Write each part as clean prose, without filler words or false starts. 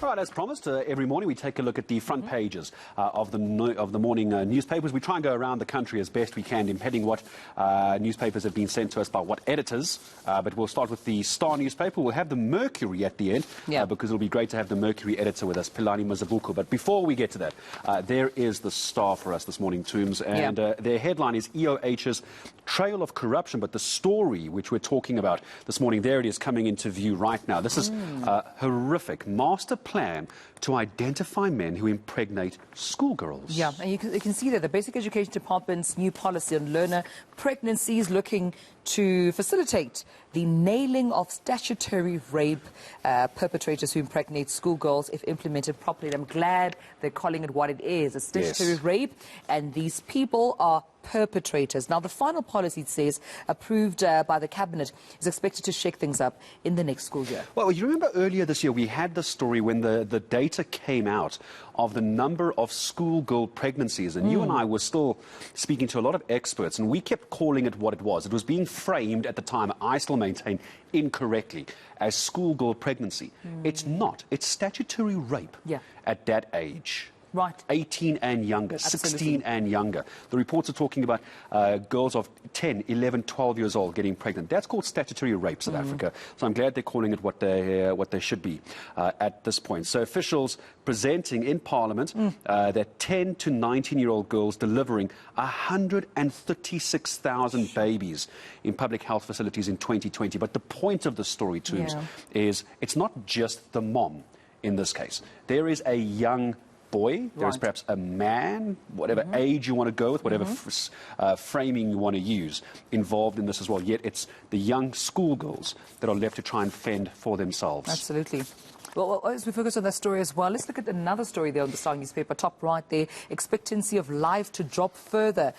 All right, as promised, every morning we take a look at the front pages of the morning newspapers. We try and go around the country as best we can, depending what newspapers have been sent to us by what editors. But we'll start with the Star newspaper. We'll have the Mercury at the end, because it'll be great to have the Mercury editor with us, Philani Mazibuko. But before we get to that, there is the Star for us this morning, Toombs. And their headline is EOH's Trail of Corruption. But the story which we're talking about this morning, there it is coming into view right now. This is horrific. Master plan to identify men who impregnate schoolgirls. Yeah, and you can see that the Basic Education Department's new policy on learner pregnancies looking to facilitate the nailing of statutory rape perpetrators who impregnate schoolgirls if implemented properly. And I'm glad they're calling it what it is, a statutory rape, and these people are perpetrators. Now, the final policy, it says, approved by the Cabinet, is expected to shake things up in the next school year. Well, you remember earlier this year we had the story when the data came out of the number of schoolgirl pregnancies, and you and I were still speaking to a lot of experts, and we kept calling it what it was. It was being framed at the time, I still maintain, incorrectly, as schoolgirl pregnancy. It's not. It's statutory rape at that age. Right. 18 and younger, 16 and younger. The reports are talking about girls of 10, 11, 12 years old getting pregnant. That's called statutory rape, South Africa. So I'm glad they're calling it what they should be at this point. So officials presenting in Parliament that 10 to 19-year-old girls delivering 136,000 babies in public health facilities in 2020. But the point of the story, Toombs, is it's not just the mom in this case. There is a young boy, there's perhaps a man, whatever age you want to go with, whatever framing you want to use, involved in this as well. Yet it's the young schoolgirls that are left to try and fend for themselves. Absolutely. Well, as we focus on that story as well, let's look at another story there on the Star newspaper, top right there. Expectancy of life to drop further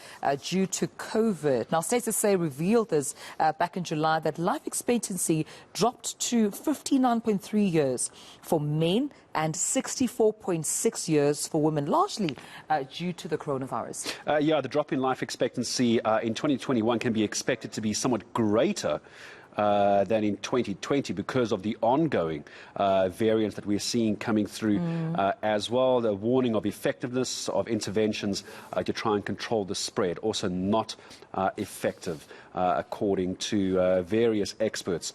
due to COVID. Now, State SA revealed this back in July, that life expectancy dropped to 59.3 years for men and 64.6 years for women, largely due to the coronavirus. The drop in life expectancy in 2021 can be expected to be somewhat greater than in 2020 because of the ongoing variants that we're seeing coming through as well. The warning of effectiveness of interventions to try and control the spread, also not effective according to various experts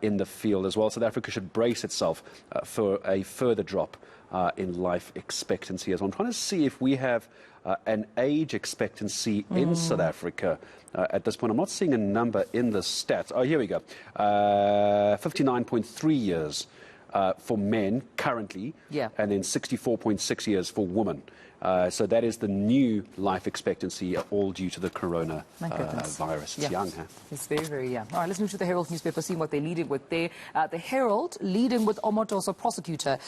in the field as well. South Africa should brace itself for a further drop in life expectancy as well. I'm trying to see if we have an age expectancy in South Africa at this point. I'm not seeing a number in the stats. Oh, here we go. 59.3 years for men currently, and then 64.6 years for women. So that is the new life expectancy, all due to the corona virus. It's young, huh? It's very, very young. All right, let's move to the Herald newspaper, seeing what they're leading with there. The Herald leading with Mothotoane, prosecutor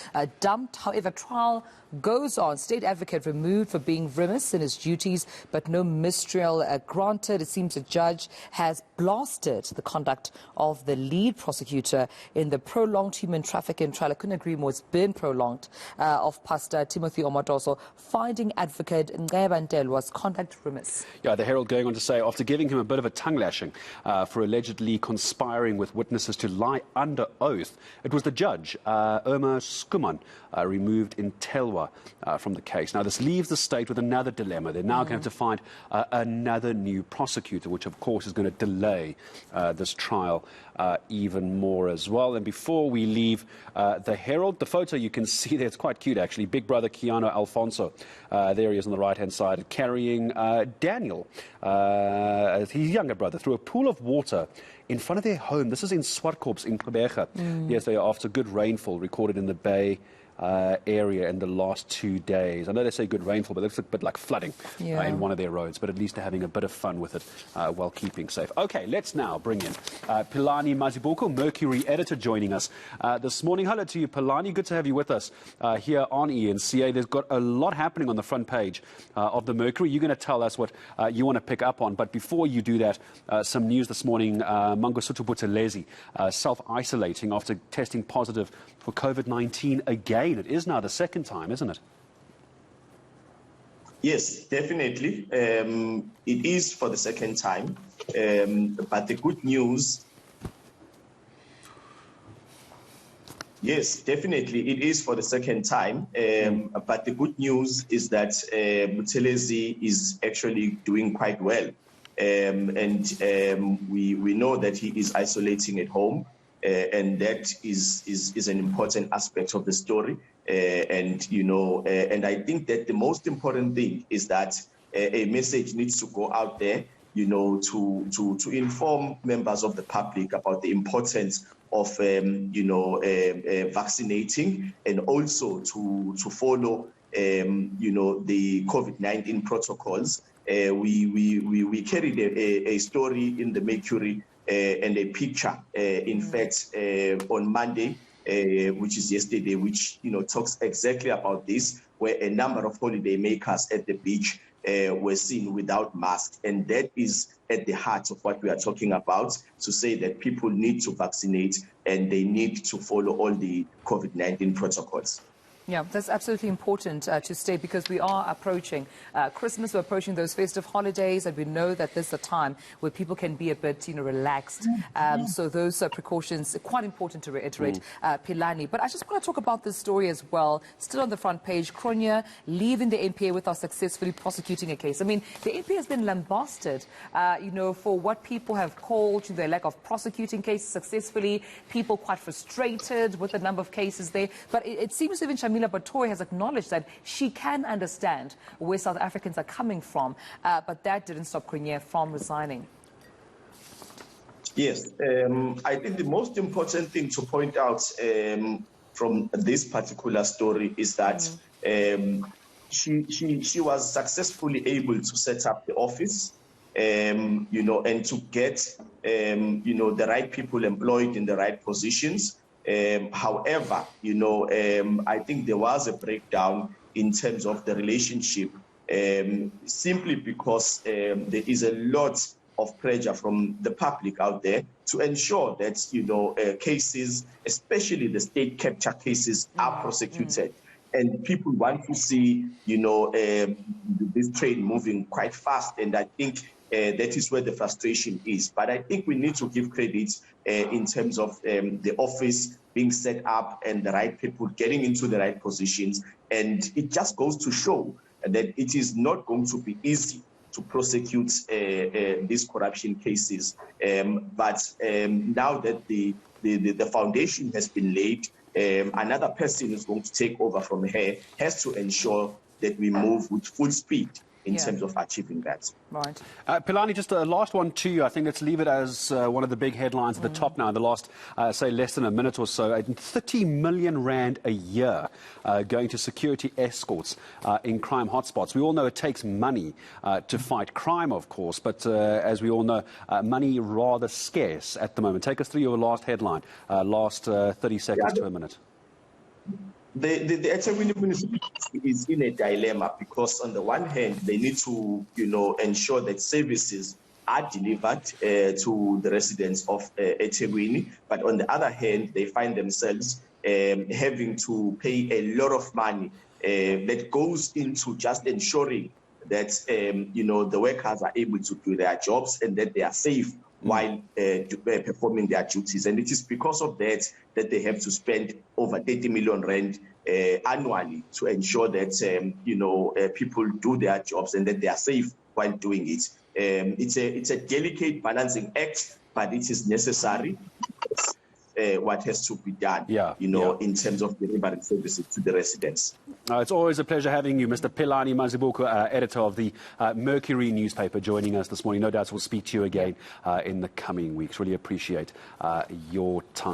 dumped. However, trial goes on. State advocate removed for being remiss in his duties, but no mistrial granted. It seems the judge has blasted the conduct of the lead prosecutor in the prolonged human trafficking trial. I couldn't agree more. It's been prolonged, of Pastor Timothy Mothotoane, finding advocate Ngeba was conduct remiss. Yeah, the Herald going on to say, after giving him a bit of a tongue lashing for allegedly conspiring with witnesses to lie under oath, it was the judge, Irma Skuman, removed in Telwa from the case. Now, this leaves the state with another dilemma. They're now going to find another new prosecutor, which of course is going to delay this trial even more as well. And before we leave the Herald, the photo you can see there, it's quite cute actually. Big brother Keanu Alfonso, there he is on the right hand side, carrying Daniel, his younger brother, through a pool of water in front of their home. This is in Swartkorps in Gqeberha. Yes, they are after good rainfall recorded in the Bay area in the last 2 days. I know they say good rainfall, but it looks a bit like flooding in one of their roads, but at least they're having a bit of fun with it while keeping safe. Okay, let's now bring in Philani Mazibuko, Mercury editor, joining us this morning. Hello to you, Philani. Good to have you with us here on ENCA. There's got a lot happening on the front page of the Mercury. You're going to tell us what you want to pick up on, but before you do that, some news this morning. Mangosuthu Buthelezi self-isolating after testing positive for COVID-19 again. It is now the second time, isn't it? Yes, definitely. It is for the second time. But the good news Yes, definitely. It is for the second time. But the good news is that Buthelezi is actually doing quite well. We know that he is isolating at home. And that is an important aspect of the story. And I think that the most important thing is that a message needs to go out there, to inform members of the public about the importance of vaccinating, and also to follow the COVID-19 protocols. We carried a story in the Mercury and a picture, in fact, on Monday, which is yesterday, which talks exactly about this, where a number of holiday makers at the beach were seen without masks, and that is at the heart of what we are talking about, to say that people need to vaccinate and they need to follow all the COVID-19 protocols. Yeah, that's absolutely important to state, because we are approaching Christmas, we're approaching those festive holidays, and we know that this is a time where people can be a bit, relaxed. So those precautions are quite important to reiterate, Philani. But I just want to talk about this story as well. Still on the front page, Kronya leaving the NPA without successfully prosecuting a case. I mean, the NPA has been lambasted, for what people have called their lack of prosecuting cases successfully. People quite frustrated with the number of cases there. But it seems even Mothotoane has acknowledged that she can understand where South Africans are coming from, but that didn't stop Kronya from resigning. Yes, I think the most important thing to point out from this particular story is that she was successfully able to set up the office, and to get the right people employed in the right positions. However, I think there was a breakdown in terms of the relationship, simply because there is a lot of pressure from the public out there to ensure that, cases, especially the state capture cases, are prosecuted. And people want to see, this train moving quite fast. And I think that is where the frustration is. But I think we need to give credit in terms of the office being set up and the right people getting into the right positions. And it just goes to show that it is not going to be easy to prosecute these corruption cases. But now that the foundation has been laid, another person is going to take over from her, has to ensure that we move with full speed in terms of achieving that. Right. Philani, just a last one to you. I think let's leave it as one of the big headlines at the top now in the last, say, less than a minute or so. 30 million rand a year going to security escorts in crime hotspots. We all know it takes money to fight crime, of course, but as we all know, money rather scarce at the moment. Take us through your last headline, last 30 seconds to a minute. The eThekwini municipality is in a dilemma, because on the one hand, they need to, ensure that services are delivered to the residents of eThekwini, but on the other hand, they find themselves having to pay a lot of money that goes into just ensuring that the workers are able to do their jobs and that they are safe while performing their duties. And it is because of that they have to spend over 30 million rand annually to ensure that people do their jobs and that they are safe while doing it. It's a delicate balancing act, but it is necessary. What has to be done, in terms of delivering services to the residents. It's always a pleasure having you, Mr. Philani Mazibuko, editor of the Mercury newspaper, joining us this morning. No doubt we'll speak to you again in the coming weeks. Really appreciate your time.